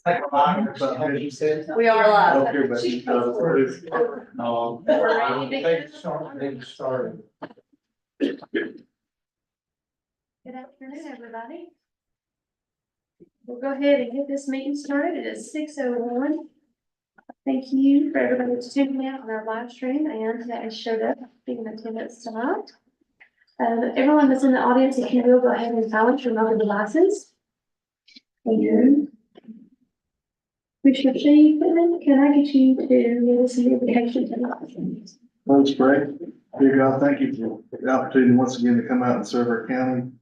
We are live. Okay, but No. Started. Good afternoon, everybody. We'll go ahead and get this meeting started. It is 6:01. Thank you for everybody that's tuning in on our live stream and that has showed up being in attendance tonight. Everyone that's in the audience, if you will, go ahead and silence your mobile devices. Thank you. Commissioner Shea, can I get you to give us an invitation tonight? Let's pray. Dear God, thank you for the opportunity once again to come out and serve our county.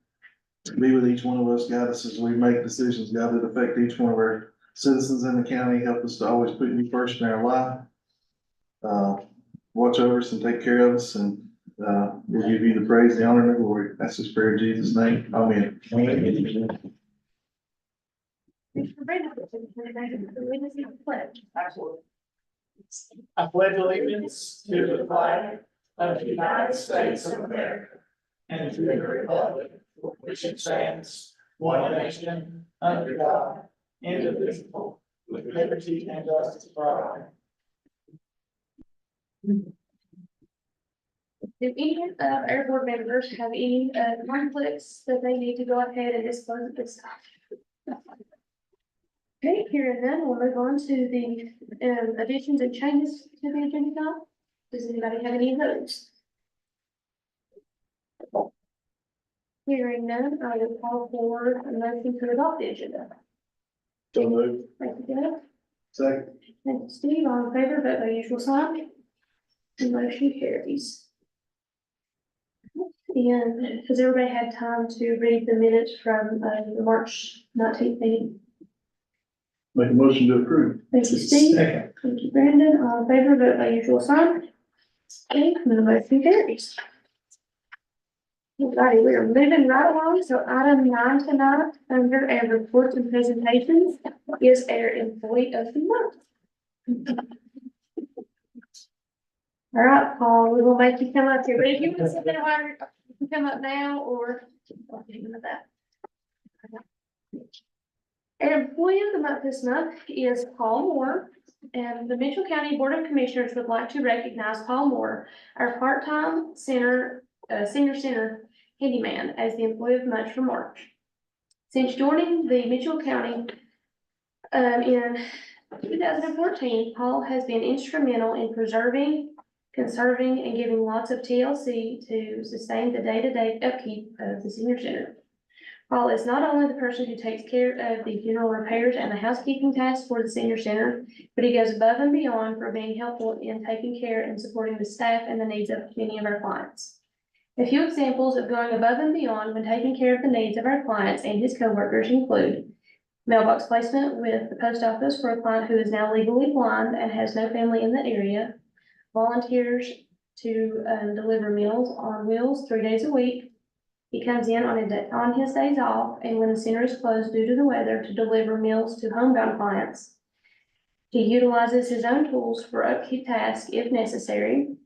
To be with each one of us, God, as we make decisions, God, that affect each one of our citizens in the county. Help us to always put you first in our life. Watch over us and take care of us, and we'll give you the praise, the honor, and the glory. That's this prayer in Jesus' name. Amen. Commissioner Brandon, the witness of the pledge. Absolutely. I pledge allegiance to the flag of the United States of America and to the republic for which it stands, one nation, under God, indivisible, with liberty and justice for all. Do any of our board members have any conflicts that they need to go ahead and disclose at this time? Okay, here and then we'll move on to the additions and changes to the agenda doc. Does anybody have any of those? Hearing none, I will call for a motion to adopt the agenda. So moved. Thank you, Jeff. Second. Thank you, Steve. All in favor, vote by usual sign. The motion carries. And has everybody had time to read the minutes from the March 19th meeting? Make a motion to approve. Thank you, Steve. Second. Thank you, Brandon. All in favor, vote by usual sign. Okay, and the motion carries. Alrighty, we are moving right along. So item 9 tonight, under our reports and presentations, is our employee of the month. All right, Paul, we will make you come up here, but if you want to sit there while you can come up now, or I'll get into that. Our employee of the month this month is Paul Moore, and the Mitchell County Board of Commissioners would like to recognize Paul Moore, our part-time senior center handyman, as the employee of the month for March. Since joining the Mitchell County in 2014, Paul has been instrumental in preserving, conserving, and giving lots of TLC to sustain the day-to-day upkeep of the senior center. Paul is not only the person who takes care of the general repairs and the housekeeping tasks for the senior center, but he goes above and beyond for being helpful in taking care and supporting the staff and the needs of many of our clients. A few examples of going above and beyond when taking care of the needs of our clients and his coworkers include mailbox placement with the post office for a client who is now legally blind and has no family in the area, volunteers to deliver Meals on Wheels 3 days a week. He comes in on his days off and when the center is closed due to the weather to deliver meals to homebound clients. He utilizes his own tools for upkeep tasks if necessary.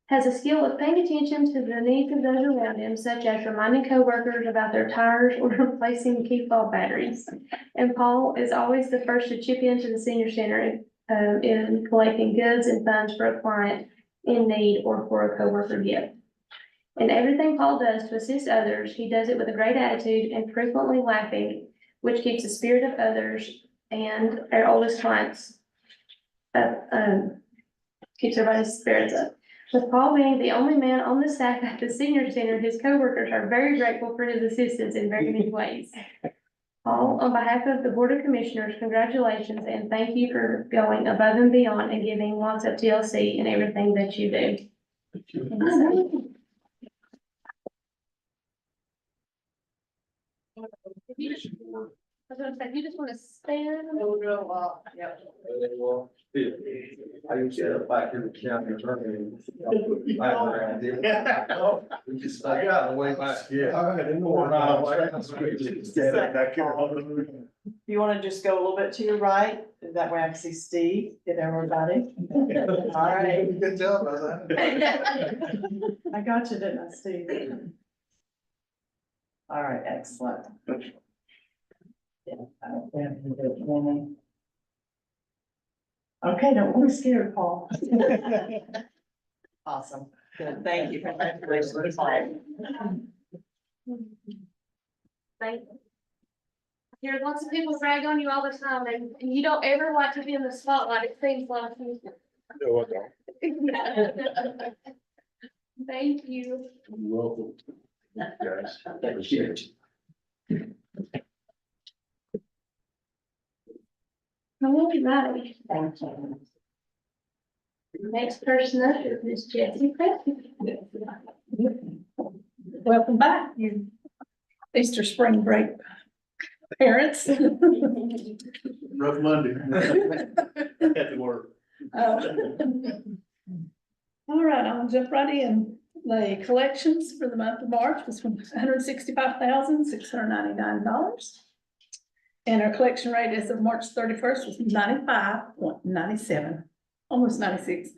Has a skill of paying attention to the needs of those around him, such as reminding coworkers about their tires or replacing key fob batteries. And Paul is always the first to chip into the senior center in collecting goods and funds for a client in need or for a coworker gift. And everything Paul does to assist others, he does it with a great attitude and frequently laughing, which keeps the spirit of others and our oldest clients up, keeps everybody's spirits up. With Paul being the only man on the staff at the senior center, his coworkers are very grateful for his assistance in very many ways. Paul, on behalf of the Board of Commissioners, congratulations and thank you for going above and beyond and giving lots of TLC in everything that you do. You just want to stand. I used to get back in the county attorney. We just stuck out the way back. Yeah. All right. You want to just go a little bit to your right? That way I can see Steve, get everybody. All right. Good job, I got you, didn't I, Steve? All right, excellent. Okay, don't be scared, Paul. Awesome, good, thank you, congratulations, Paul. Thank you. Hear lots of people brag on you all the time, and you don't ever like to be in the spotlight, it seems like. Thank you. Welcome. Guys, appreciate you. All right. Thank you. Next person up is Miss Jessie Preston. Welcome back, you Easter spring break parents. Rough Monday. Had to work. All right, I'll jump right in. The collections for the month of March was $165,699. And our collection rate as of March 31st was 95.97, almost 96.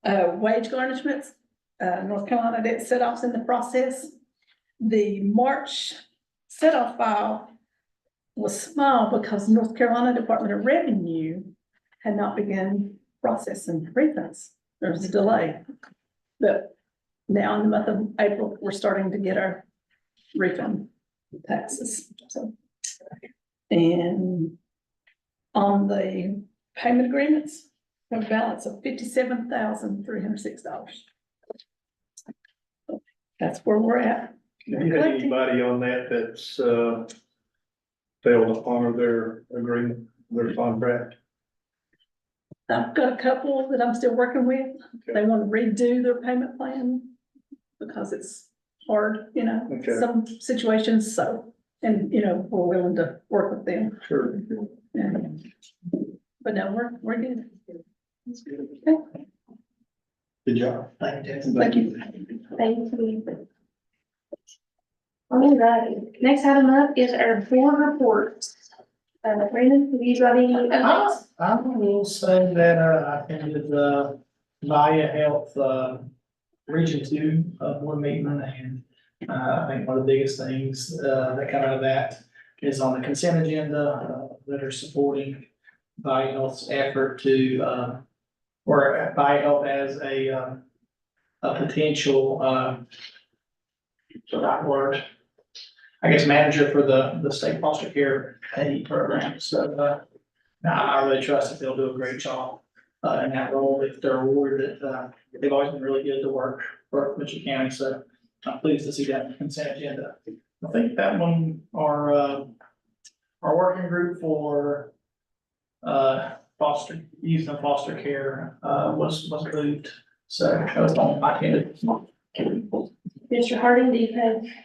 Wage garnishments, North Carolina debt set-offs in the process. The March set-off file was small because North Carolina Department of Revenue had not begun processing refunds. There was a delay. But now in the month of April, we're starting to get our refund taxes, so. And on the payment agreements, a balance of $57,306. That's where we're at. Have you had anybody on that that's, failed to honor their agreement, their contract? I've got a couple that I'm still working with. They want to redo their payment plan because it's hard, Okay. some situations, so, and, we're willing to work with them. Sure. Yeah. But no, we're good. Okay, Good job. thank you. Thank you. All right, next item up is our board reports. Brandon, have you got any updates? I will say that, I attended the Via Health, Region 2, board meeting, and, I think one of the biggest things, that come out of that is on the consent agenda, that are supporting Via Health's effort to, or Via Health as a potential, what's the right word? I guess manager for the state foster care pay program, so, I really trust that they'll do a great job, in that role if they're awarded, they've always been really good to work for Mitchell County, so I'm pleased to see that consent agenda. I think that one, our working group for, foster, youth and foster care, was moved, so that was on my hand. Mr. Harding,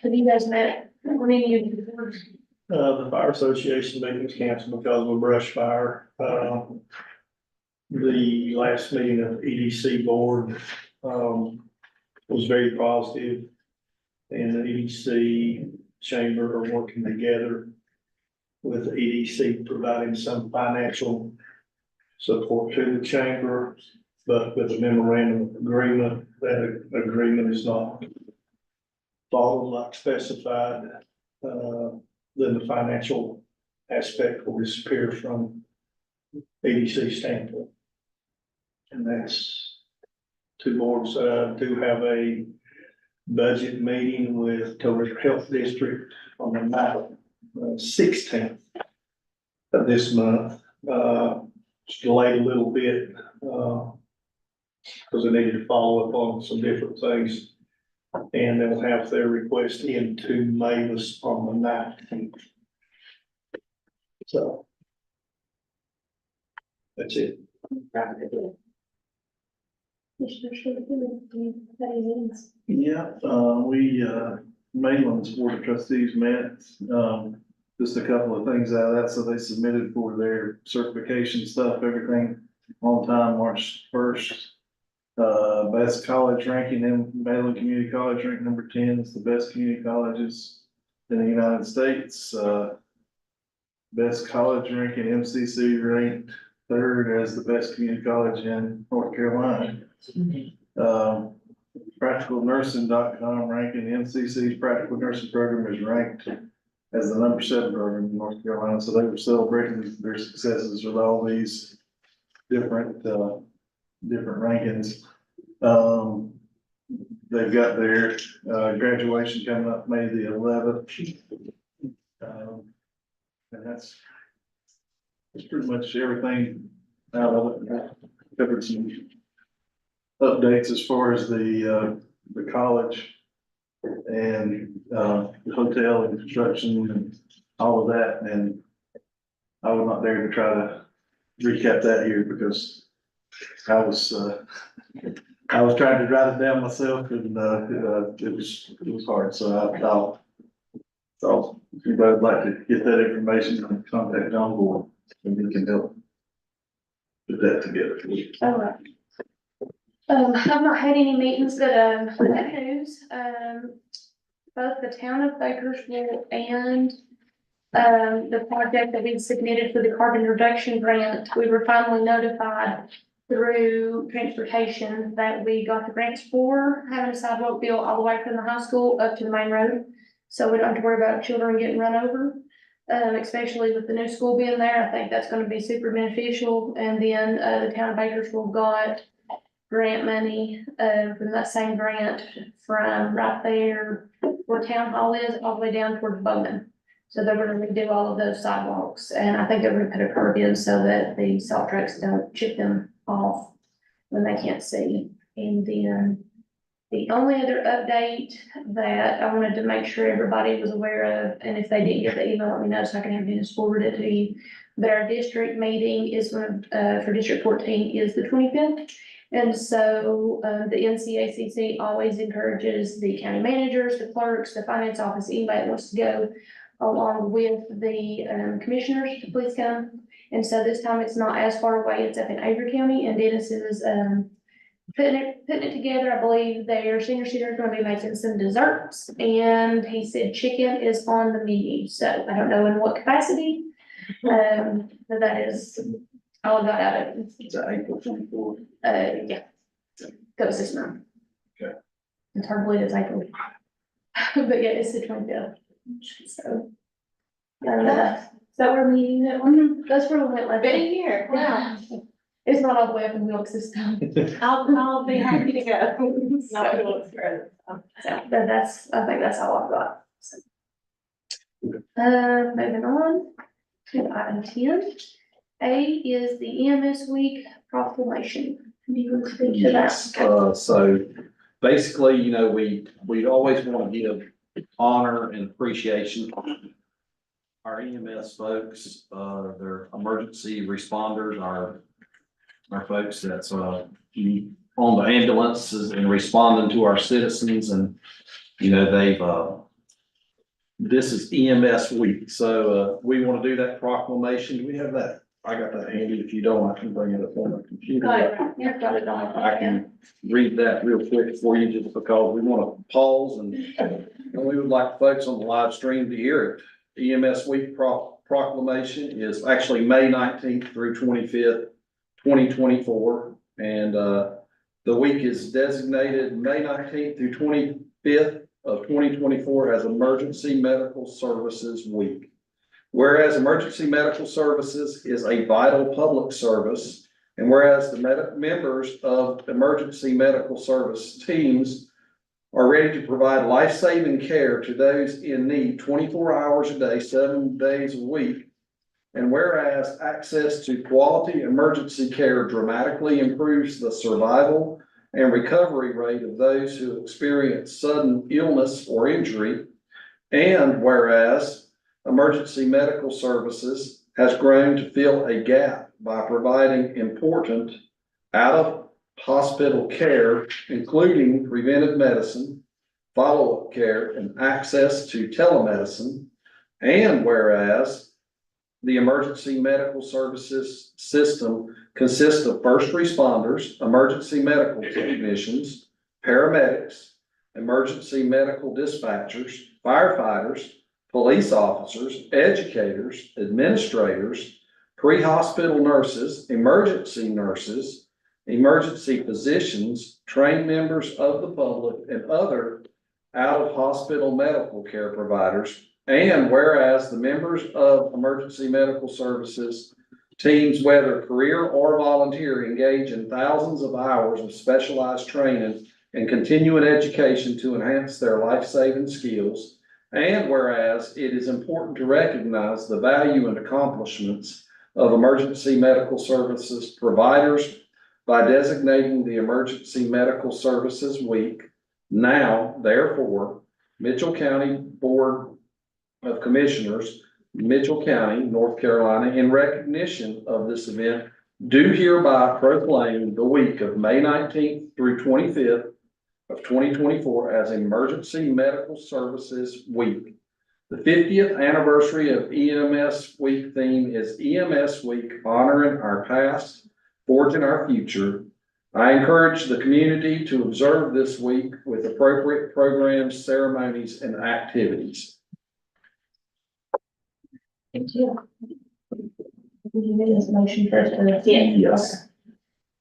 have you guys met on any of the boards? The Fire Association meeting was canceled because of a brush fire. The last meeting of EDC board, was very positive. And the EDC chamber are working together with the EDC providing some financial support to the chamber, but with a memorandum of agreement, that agreement is not followed like specified, then the financial aspect will disappear from EDC standpoint. And that's two boards, do have a budget meeting with Tourist Health District on the 16th of this month. It's delayed a little bit, because they needed to follow up on some different things. And they'll have their request into Mavis on the 19th. So. That's it. Commissioner Sherman, do you have any meetings? Yeah, Mainland's Board of Trustees met, just a couple of things out of that, so they submitted for their certification stuff, everything on time, March 1st. Best college ranking in Mainland Community College ranked number 10 is the best community colleges in the United States. Best college ranking MCC ranked 3rd as the best community college in North Carolina. Practicalnursing.com ranking MCC's practical nursing program is ranked as the number 7 program in North Carolina. So they were celebrating their successes with all these different rankings. They've got their, graduation coming up May the 11th. And that's pretty much everything out of it. Covered some updates as far as the college and, the hotel and construction and all of that. And I was not there to try to recap that here because I was trying to write it down myself and, it was hard. So if anybody would like to get that information, contact John Board and he can help put that together. All right. I've not had any meetings, but, good news, both the town of Bakersfield and, the project that we submitted for the carbon reduction grant, we were finally notified through transportation that we got the grants for having a sidewalk built all the way from the high school up to the main road. So we don't have to worry about children getting run over, especially with the new school being there. I think that's gonna be super beneficial. And then, the town of Bakersfield got grant money, from that same grant from right there where town hall is, all the way down towards Bowman. So they're gonna redo all of those sidewalks, and I think they're gonna put a curb in so that the salt trucks don't chip them off when they can't see. And then the only other update that I wanted to make sure everybody was aware of, and if they didn't get the email, let me know so I can have Dennis forward it to you. But our district meeting is one, for District 14 is the 25th. And so, the NCACC always encourages the county managers, the clerks, the finance office, anybody that wants to go along with the, commissioners to please come. And so this time it's not as far away, it's up in Avery County, and Dennis is, putting it together. I believe their senior center is gonna be making some desserts, and he said chicken is on the menu, so I don't know in what capacity. But that is all I got out of it. It's April 24th. Yeah. Goes this month. Okay. It's hard to believe it's April. But yeah, it's the 25th. So. Is that where we, that's where we went like. Been a year, wow. It's not all the way up in Wilkes this time. I'll be happy to go. Not to look further. So, but I think that's all I've got. So. Moving on to item 10. A is the EMS week proclamation. Do you want to speak to that? Yes, so basically, you know, we'd always want to give honor and appreciation to our EMS folks, their emergency responders, our folks that's on the ambulances and responding to our citizens, and you know, they've this is EMS week, so we want to do that proclamation. Do we have that? I got that handy. If you don't, I can bring it up on my computer. You've got it on. I can read that real quick for you just because we want to pause and we would like folks on the live stream to hear it. EMS week proclamation is actually May 19th through 25th, 2024. And the week is designated May 19th through 25th of 2024 as Emergency Medical Services Week. Whereas emergency medical services is a vital public service, and whereas the members of emergency medical service teams are ready to provide life-saving care to those in need 24 hours a day, 7 days a week, and whereas access to quality emergency care dramatically improves the survival and recovery rate of those who experience sudden illness or injury, and whereas emergency medical services has grown to fill a gap by providing important out-of-hospital care, including preventive medicine, follow-up care, and access to telemedicine. And whereas the emergency medical services system consists of first responders, emergency medical technicians, paramedics, emergency medical dispatchers, firefighters, police officers, educators, administrators, pre-hospital nurses, emergency physicians, trained members of the public, and other out-of-hospital medical care providers And whereas the members of emergency medical services teams, whether career or volunteer, engage in thousands of hours of specialized training and continuing education to enhance their life-saving skills. And whereas it is important to recognize the value and accomplishments of emergency medical services providers by designating the Emergency Medical Services Week. Now, therefore, Mitchell County Board of Commissioners, Mitchell County, North Carolina, in recognition of this event, do hereby proclaim the week of May 19th through 25th of 2024 as Emergency Medical Services Week. The 50th anniversary of EMS Week theme is EMS Week, honoring our past, forging our future. I encourage the community to observe this week with appropriate programs, ceremonies, and activities. Thank you. Did you get this motion first? Yes.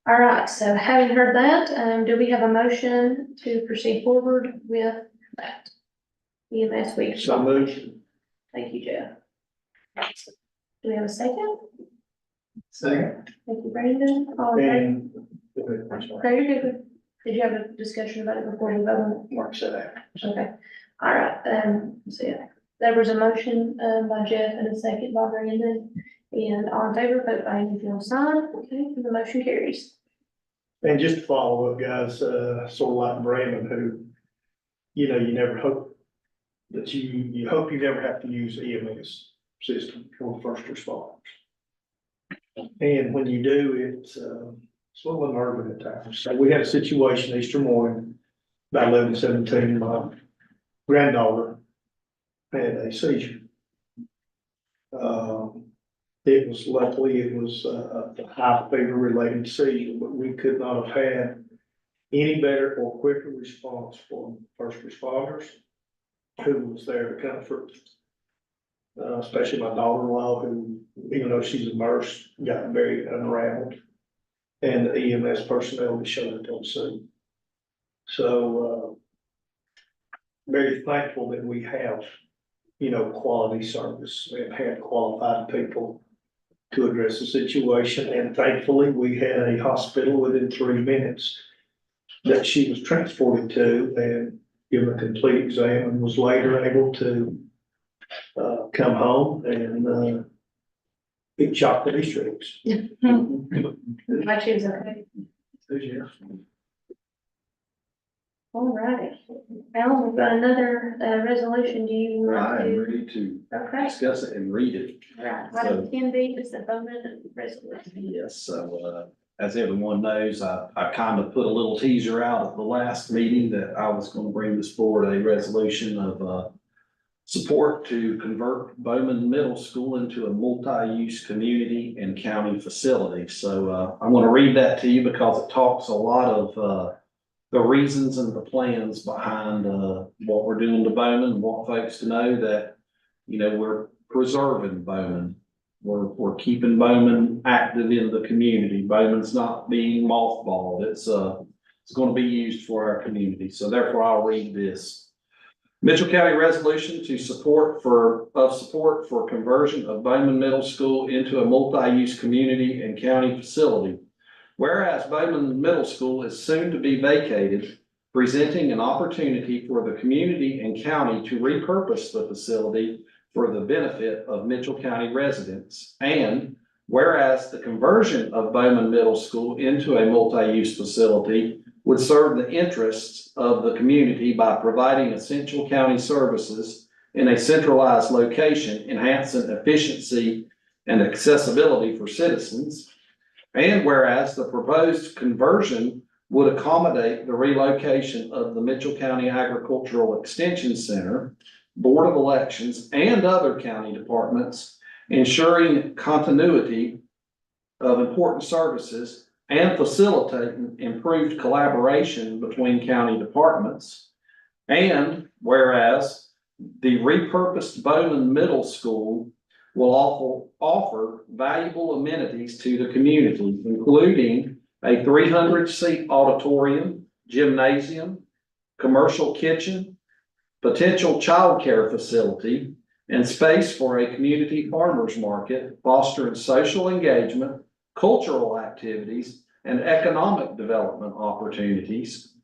All right, so having heard that, do we have a motion to proceed forward with that? EMS week. So moved. Thank you, Jeff. Do we have a second? Second. Thank you, Brandon. All in favor? And. Okay, you're good. Did you have a discussion about it before we vote on it? Mark said that. Okay, all right, so yeah, there was a motion, by Jeff and a second by Brandon. And all in favor, vote by individual sign. Okay, the motion carries. And just to follow up, guys, sort of like Brandon, who, you never hope that you hope you never have to use EMS system for first responders. And when you do, it's a little unnerving at times. So we had a situation Easter morning, about 11:17, my granddaughter had a seizure. Luckily it was a high fever related seizure, but we could not have had any better or quicker response from first responders who was there to comfort. Especially my daughter-in-law, who, even though she's immersed, got very unraveled. And the EMS personnel that showed up on scene. So, very thankful that we have, quality service and had qualified people to address the situation. And thankfully, we had a hospital within 3 minutes that she was transported to and given a complete exam, and was later able to come home and be shocked at these tricks. My choose, okay. All right. Al, we've got another, resolution. Do you want I am to? ready to Okay. discuss it and read it. All right. Item 10B is the Bowman resolution. Yes, so, as everyone knows, I kind of put a little teaser out at the last meeting that I was going to bring this forward, a resolution of, support to convert Bowman Middle School into a multi-use community and county facility. So, I'm going to read that to you because it talks a lot of, the reasons and the plans behind, what we're doing to Bowman, and want folks to know that, we're preserving Bowman. We're keeping Bowman active in the community. Bowman's not being mothballed. It's going to be used for our community. So therefore, I'll read this. Mitchell County resolution to support for conversion of Bowman Middle School into a multi-use community and county facility. Whereas Bowman Middle School is soon to be vacated, presenting an opportunity for the community and county to repurpose the facility for the benefit of Mitchell County residents. And whereas the conversion of Bowman Middle School into a multi-use facility would serve the interests of the community by providing essential county services in a centralized location, enhancing efficiency and accessibility for citizens. And whereas the proposed conversion would accommodate the relocation of the Mitchell County Agricultural Extension Center, Board of Elections, and other county departments, ensuring continuity of important services and facilitating improved collaboration between county departments. And whereas the repurposed Bowman Middle School will offer valuable amenities to the community, including a 300-seat auditorium, gymnasium, commercial kitchen, potential childcare facility, and space for a community farmers market, fostering social engagement, cultural activities, and economic development opportunities.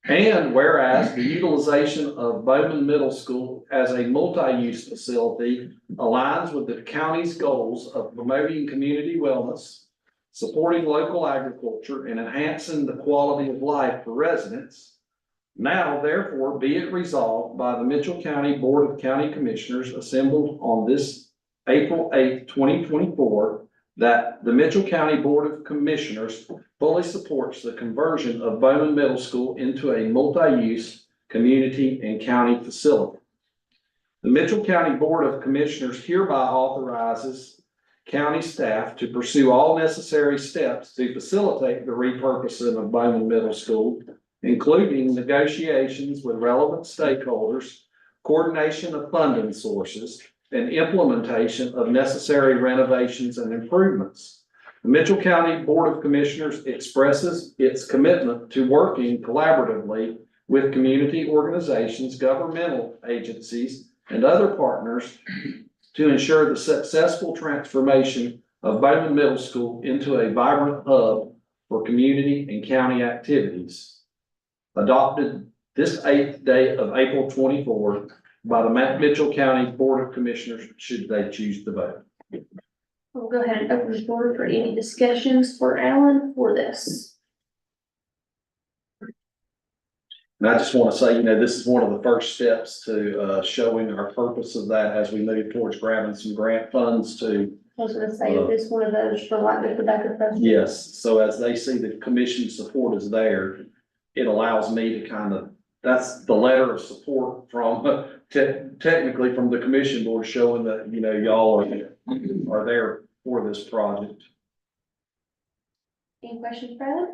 And whereas the utilization of Bowman Middle School as a multi-use facility aligns with the county's goals of promoting community wellness, supporting local agriculture, and enhancing the quality of life for residents. Now, therefore, be it resolved by the Mitchell County Board of County Commissioners assembled on this April 8th, 2024, that the Mitchell County Board of Commissioners fully supports the conversion of Bowman Middle School into a multi-use community and county facility. The Mitchell County Board of Commissioners hereby authorizes county staff to pursue all necessary steps to facilitate the repurposing of Bowman Middle School, including negotiations with relevant stakeholders, coordination of funding sources, and implementation of necessary renovations and improvements. The Mitchell County Board of Commissioners expresses its commitment to working collaboratively with community organizations, governmental agencies, and other partners to ensure the successful transformation of Bowman Middle School into a vibrant hub for community and county activities. Adopted this 8th day of April 24 by the Mitchell County Board of Commissioners, should they choose to vote. We'll go ahead and open the floor for any discussions for Alan for this. And I just want to say, this is one of the first steps to showing our purpose of that as we move towards grabbing some grant funds to. I was gonna say, if it's one of those for like the tobacco fund. Yes, so as they see the commission support is there, it allows me to that's the letter of support from, technically from the commission board showing that, y'all are there for this project. Any questions, Brad?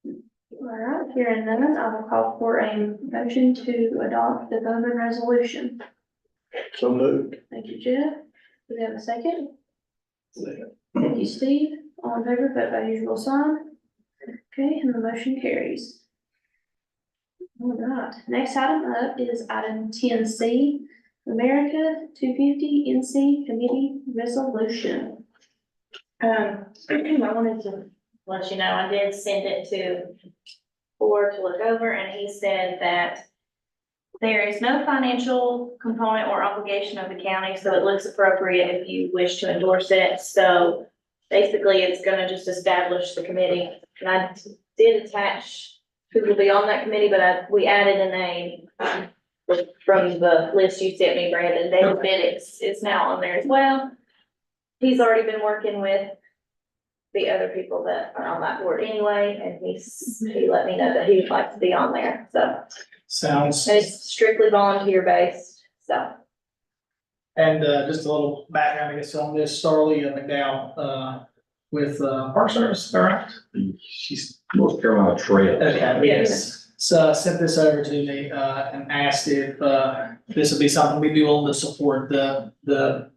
All right, hearing none, I will call for a motion to adopt the Bowman resolution. So moved. Thank you, Jeff. Do we have a second? Thank you, Steve. All in favor, vote by usual sign. Okay, and the motion carries. All right, next item up is item 10C, America 250 NC Committee Resolution. I wanted to let you know, I did send it to Ford to look over, and he said that there is no financial component or obligation of the county, so it looks appropriate if you wish to endorse it. So basically, it's gonna just establish the committee. And I did attach who will be on that committee, but we added a name from the list you sent me, Brandon. David Bidix is now on there as well. He's already been working with the other people that are on that board anyway, and he let me know that he would like to be on there, so. Sounds, And it's strictly volunteer based, so. and just a little background, I guess, on this, Starley McDowell, with Park Service, all right? She's North Carolina Trail. Okay, yes. So sent this over to me, and asked if, this would be something we'd be willing to support. The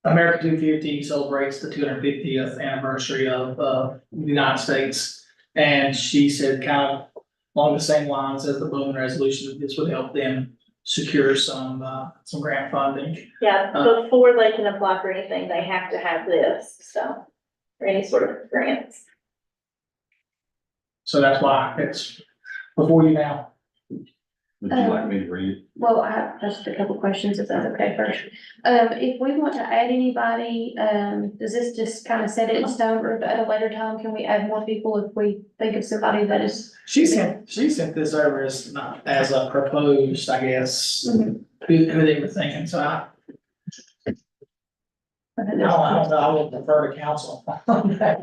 America 250 celebrates the 250th anniversary of, the United States. And she said kind of along the same lines as the Bowman resolution, that this would help them secure some grant funding. Yeah, before they can apply for anything, they have to have this, so, for any sort of grants. So that's why it's before you now. Would you like me to read it? Well, I have just a couple questions, if that's okay first. If we want to add anybody, does this just kind of set it in stone, or at a later time, can we add more people if we think of somebody that is? She sent this over as not as a proposed, I guess, Mhm. who they were thinking, so I don't know, I would defer to council on that.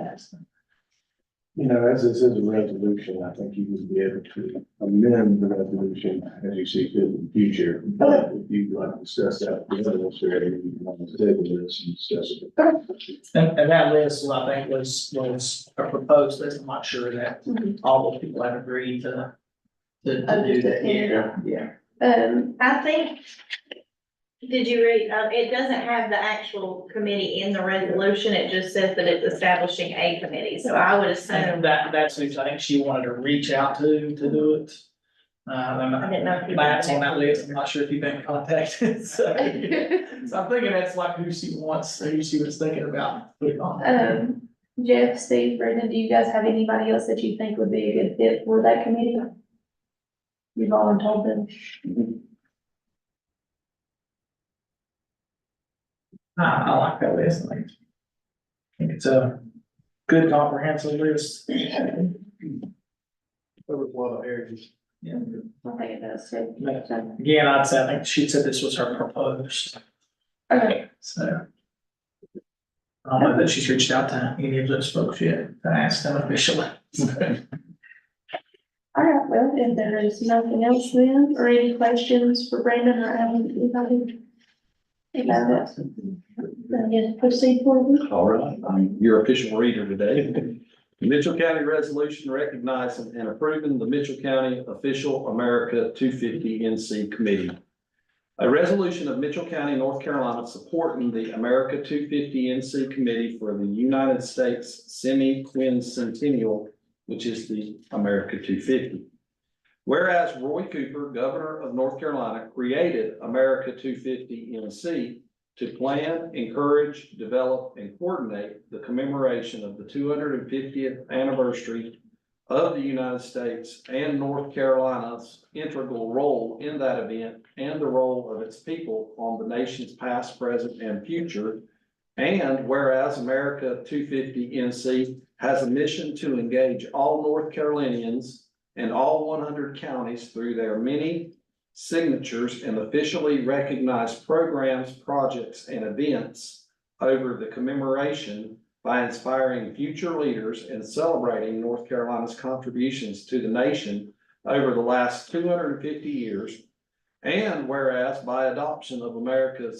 As this is a resolution, I think you would be able to amend the resolution as you see fit in the future. But if you'd like to discuss that, with the administrator, you can almost table this and discuss it. And that list, I think, was a proposed list. I'm not sure that all those people have agreed to do that. Yeah. I think, did you read, it doesn't have the actual committee in the resolution, it just says that it's establishing a committee, so I would assume. And that's who I think she wanted to reach out to do it. I didn't know if you. Matt's on that list, I'm not sure if you've been contacted, so. So I'm thinking that's like who she wants, or who she was thinking about putting on. Jeff, Steve, Brendan, do you guys have anybody else that you think would be a good fit for that committee? You've all told them. I like that list, I think it's a good comprehensive list. There was a lot of areas. Yeah. I think it does too. So, Again, I'd say, I think she said this was her proposed, okay, so. I don't know that she's reached out to any of those folks yet, to ask them officially. all right, well, if there is nothing else then, or any questions for Brandon or anybody about it, then just proceed forward. All right, I'm your official reader today. The Mitchell County Resolution recognizing and approving the Mitchell County Official America 250 NC Committee. A resolution of Mitchell County, North Carolina, supporting the America 250 NC Committee for the United States Semi-Quincentennial, which is the America 250. Whereas Roy Cooper, Governor of North Carolina, created America 250 NC to plan, encourage, develop, and coordinate the commemoration of the 250th anniversary of the United States and North Carolina's integral role in that event and the role of its people on the nation's past, present, and future. And whereas America 250 NC has a mission to engage all North Carolinians and all 100 counties through their many signatures and officially recognized programs, projects, and events over the commemoration by inspiring future leaders and celebrating North Carolina's contributions to the nation over the last 250 years. And whereas by adoption of America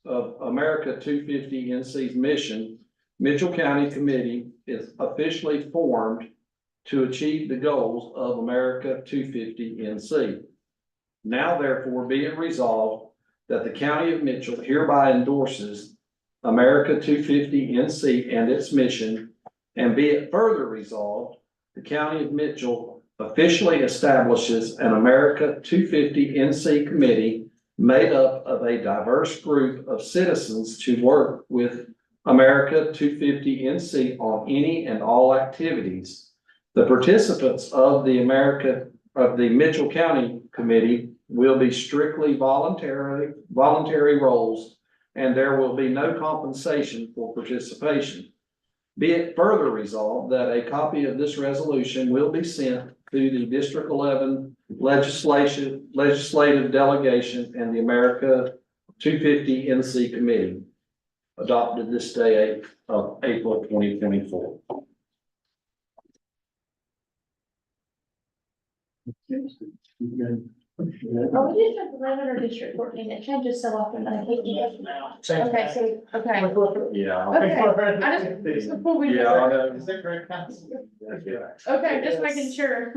250 NC's mission, Mitchell County Committee is officially formed to achieve the goals of America 250 NC. Now therefore be it resolved that the County of Mitchell hereby endorses America 250 NC and its mission, and be it further resolved, the County of Mitchell officially establishes an America 250 NC committee made up of a diverse group of citizens to work with America 250 NC on any and all activities. The participants of the Mitchell County Committee will be strictly voluntary roles, and there will be no compensation for participation. Be it further resolved that a copy of this resolution will be sent to the District 11 legislative delegation and the America 250 NC Committee, adopted this day of April 2024. Oh, we did District 11 or District 14, it changes so often, I hate it. Okay, so, okay. Yeah. Okay, I just, before we. Yeah, I know. Is that correct, council? Okay, just making sure.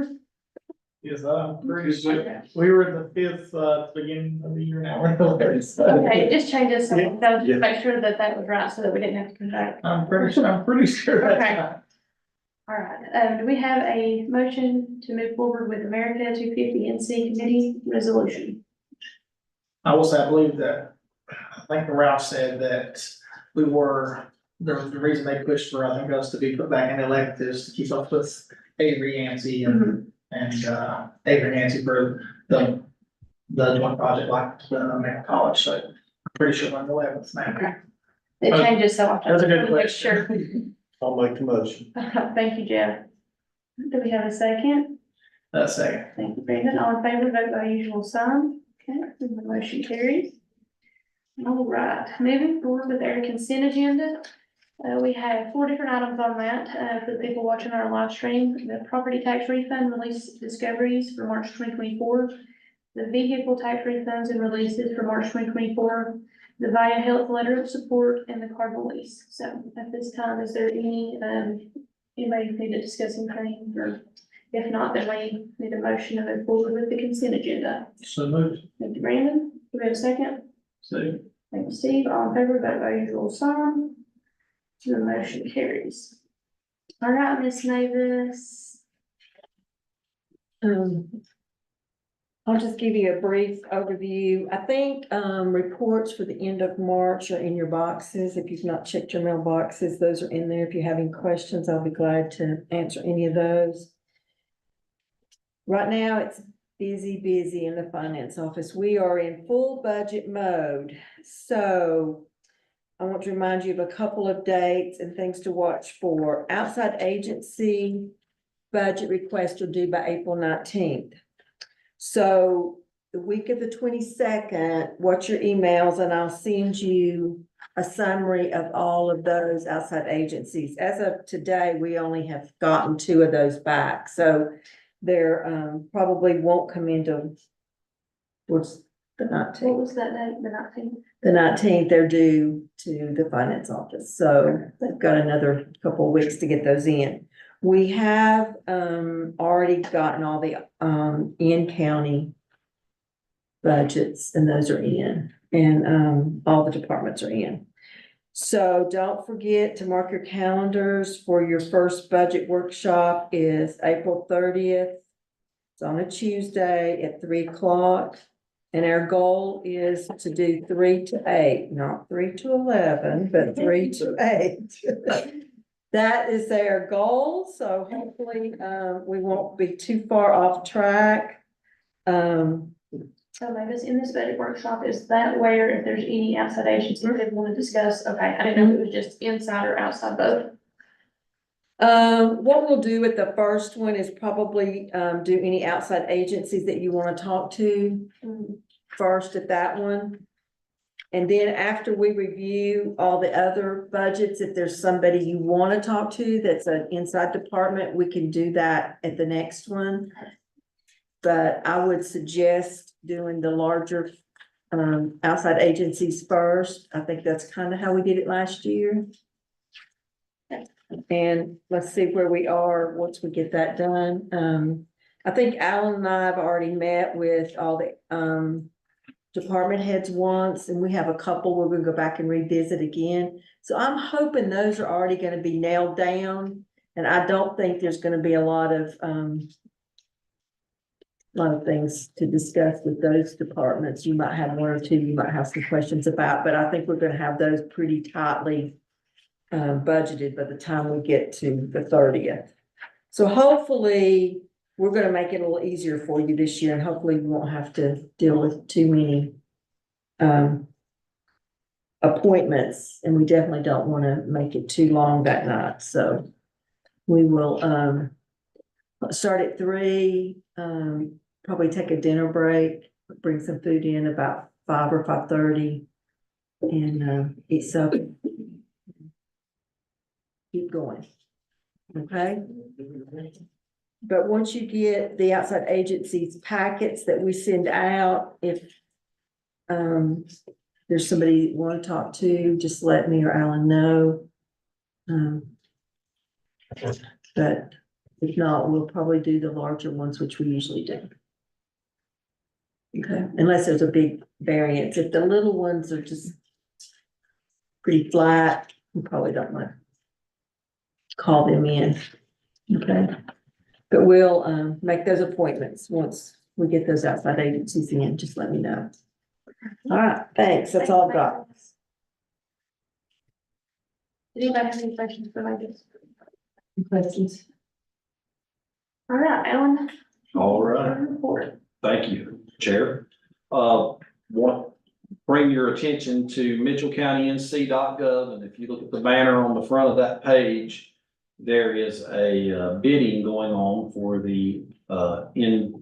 Yes, I'm pretty sure. We were at the fifth, beginning of the year now. We're in the latest. Okay, it just changes, so that was Yeah. just make sure that that was right, so that we didn't have to come back. I'm pretty sure that's Okay. right. All right, do we have a motion to move forward with America 250 NC Committee resolution? I will say, I believe that, I think Ralph said that we were, the reason they pushed for, I think, us to be put back in electives to keep up with Avery Yancey and Avery Yancey for the joint project like the American College, so I'm pretty sure I'm the 11th now. It changes so often. That's a good Make question. I'll make the motion. Sure. Thank you, Jeff. Do we have a second? That's second. Thank you, Brandon. All in favor, vote by usual sign. Okay, the motion carries. All right, moving forward with our consent agenda. We have 4 different items on that, for the people watching our live stream. The property tax refund release discoveries for March 2024. The vehicle tax refunds and releases for March 2024. The VIA Health Letter of Support and the card release. So at this time, is there any, anybody need to discuss anything, or if not, then we need a motion to move forward with the consent agenda. So moved. Thank you, Brandon. Do we have a second? Second. Thank you, Steve. All in favor, vote by usual sign. The motion carries. All right, Ms. Mavis. I'll just give you a brief overview. I think, reports for the end of March are in your boxes. If you've not checked your mailboxes, those are in there. If you have any questions, I'll be glad to answer any of those. Right now, it's busy in the finance office. We are in full budget mode. So I want to remind you of a couple of dates and things to watch for. Outside agency budget requests are due by April 19th. So the week of the 22nd, watch your emails and I'll send you a summary of all of those outside agencies. As of today, we only have gotten 2 of those back. So they're probably won't come into towards the 19th. What was that date, the 19th? The 19th, they're due to the finance office, so they've got another couple of weeks to get those in. We have already gotten all the in-county budgets, and those are in, and all the departments are in. So don't forget to mark your calendars for your first budget workshop is April 30th. It's on a Tuesday at 3 o'clock. And our goal is to do 3 to 8, not 3 to 11, but 3 to 8. That is their goal, so hopefully, we won't be too far off track. So Mavis, in this budget workshop, is that where if there's any outside agencies that want to discuss? Okay, I didn't know if it was just inside or outside both. What we'll do at the first one is probably, do any outside agencies that you want to talk to first at that one. And then after we review all the other budgets, if there's somebody you want to talk to that's an inside department, we can do that at the next one. But I would suggest doing the larger outside agencies first. I think that's kind of how we did it last year. And let's see where we are once we get that done. I think Alan and I have already met with all the department heads once, and we have a couple we're gonna go back and revisit again. So I'm hoping those are already gonna be nailed down, and I don't think there's gonna be a lot of things to discuss with those departments. You might have 1 or 2 you might have some questions about, but I think we're gonna have those pretty tightly budgeted by the time we get to the 30th. So hopefully we're gonna make it a little easier for you this year, and hopefully you won't have to deal with too many appointments, and we definitely don't want to make it too long that night. So we will start at 3, probably take a dinner break, bring some food in about 5 or 5:30, and eat supper. Keep going. Okay? But once you get the outside agencies packets that we send out, if there's somebody you want to talk to, just let me or Alan know. But if not, we'll probably do the larger ones, which we usually do. Okay, unless there's a big variance. If the little ones are just pretty flat, we probably don't want to call them in. Okay. But we'll make those appointments once we get those outside agencies in. Just let me know. All right, thanks. That's all I've got. Did anybody have any questions for Mavis? Questions? All right, Alan. All right. Report. Thank you, Chair. Want bring your attention to mitchellcountync.gov, and if you look at the banner on the front of that page, there is a bidding going on for the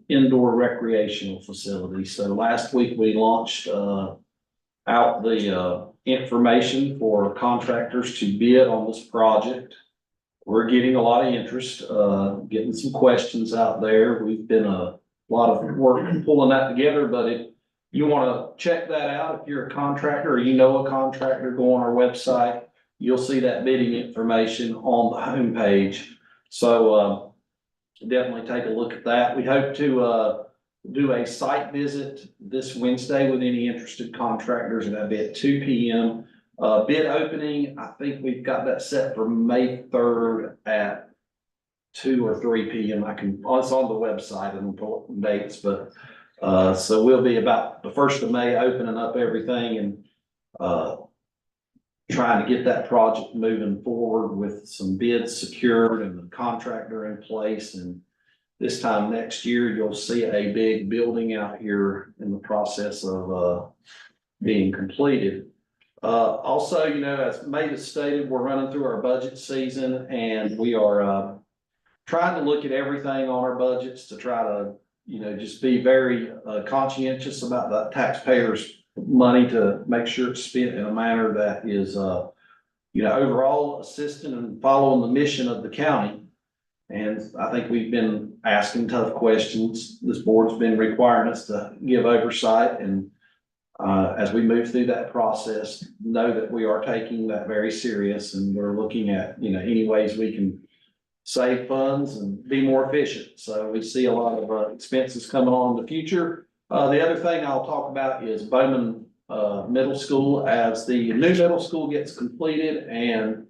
indoor recreational facility. So last week we launched out the information for contractors to bid on this project. We're getting a lot of interest, getting some questions out there. We've been a lot of work pulling that together, but if you want to check that out, if you're a contractor or you know a contractor, go on our website. You'll see that bidding information on the homepage. So definitely take a look at that. We hope to do a site visit this Wednesday with any interested contractors, and that'll be at 2 p.m. Bid opening, I think we've got that set for May 3rd at 2 or 3 p.m. It's on the website and important dates, but So we'll be about the 1st of May opening up everything and, trying to get that project moving forward with some bids secured and the contractor in place. And this time next year, you'll see a big building out here in the process of, being completed. Also, you know, as Mavis stated, we're running through our budget season and we are, trying to look at everything on our budgets to try to, you know, just be very conscientious about the taxpayers' money to make sure it's spent in a manner that is, you know, overall assisting and following the mission of the county. And I think we've been asking tough questions. This board's been requiring us to give oversight and as we move through that process, know that we are taking that very serious and we're looking at, you know, any ways we can save funds and be more efficient. So we see a lot of expenses coming on in the future. The other thing I'll talk about is Bowman Middle School. As the new middle school gets completed and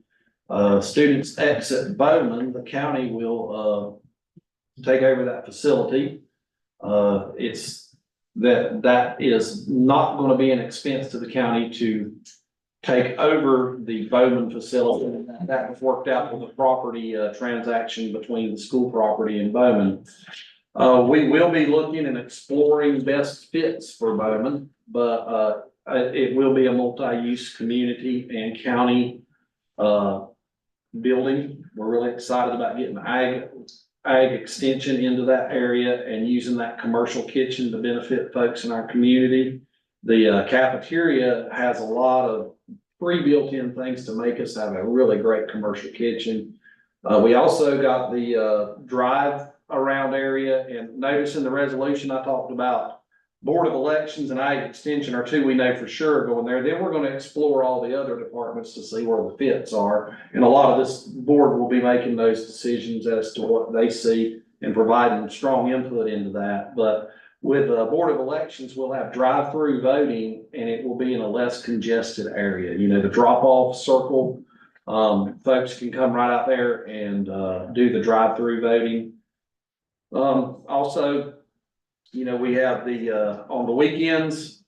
students exit Bowman, the county will take over that facility. That is not going to be an expense to the county to take over the Bowman facility. That was worked out with the property transaction between the school property and Bowman. We will be looking and exploring best fits for Bowman, but it will be a multi-use community and county building. We're really excited about getting ag extension into that area and using that commercial kitchen to benefit folks in our community. The cafeteria has a lot of pre-built-in things to make us have a really great commercial kitchen. We also got the drive around area, and notice in the resolution I talked about Board of Elections and Ag Extension are two we know for sure going there. Then we're going to explore all the other departments to see where the fits are. And a lot of this board will be making those decisions as to what they see and providing strong input into that. But with the Board of Elections, we'll have drive-through voting and it will be in a less congested area. You know, the drop-off circle, folks can come right out there and do the drive-through voting. Also, you know, we have the, on the weekends,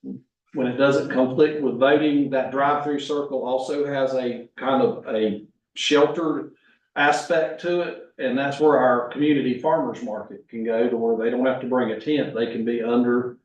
when it doesn't conflict with voting, that drive-through circle also has a kind of a sheltered aspect to it. And that's where our community farmers market can go to where they don't have to bring a tent. They can be under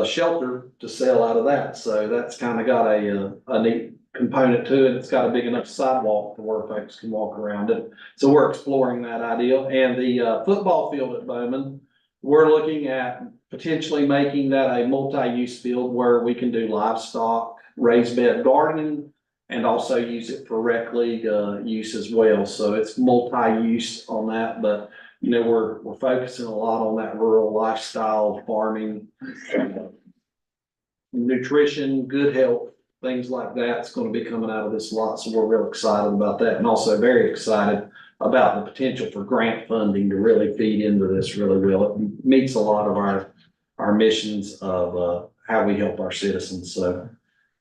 shelter to sell out of that. So that's kind of got a neat component to it. It's got a big enough sidewalk to where folks can walk around it. So we're exploring that idea. And the football field at Bowman, we're looking at potentially making that a multi-use field where we can do livestock, raised bed gardening, and also use it for rec league use as well. So it's multi-use on that, but you know, we're focusing a lot on that rural lifestyle, farming, nutrition, good health, things like that. It's going to be coming out of this lot. So we're real excited about that, and also very excited about the potential for grant funding to really feed into this really well. It meets a lot of our missions of how we help our citizens. So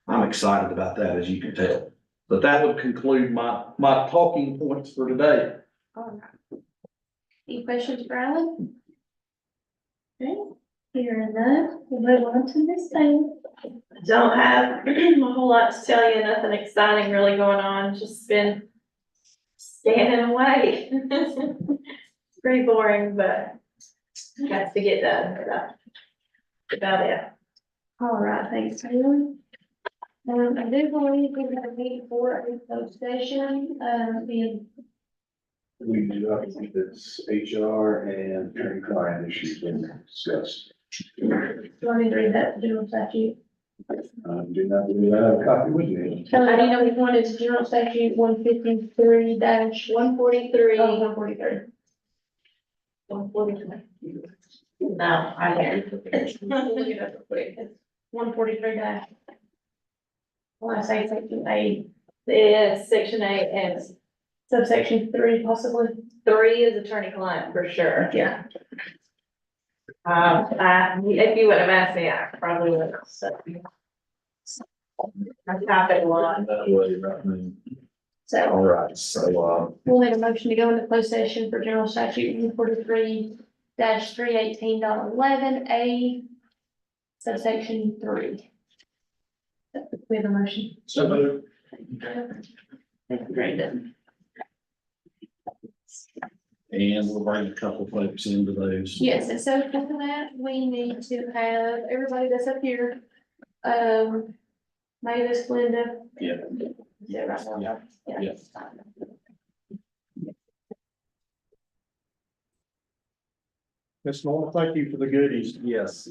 I'm excited about that, as you can tell. But that would conclude my talking points for today. All right. Any questions for Alan? Okay, hearing none, we'll move on to Miss Taylor. Don't have a whole lot to tell you, nothing exciting really going on, just been standing away. It's pretty boring, but has to get done, but that's about it. All right, thanks, Taylor. I do believe we're gonna meet for a closed session, being We do not think it's HR and attorney-client issues been discussed. let me read that general statute. Do not believe I have a copy with me. Taylor, do you know which one is general statute 153 dash 143. 143? 143. No, I can't. 143 dash. When I say section A, It is section 8 and subsection 3 possibly. 3 is attorney-client for sure. Yeah. If you would have asked me, I probably would have said. I copied a lot. So All right, so, we'll need a motion to go into closed session for general statute 143 dash 318.11 A subsection 3. We have a motion. So moved. Very good. And we'll bring a couple folks into those. Yes, and so for that, we need to have everybody that's up here, Mavis, Linda. Yeah. Is that right? Yeah. Yeah. Ms. Norman, thank you for the goodies. Yes.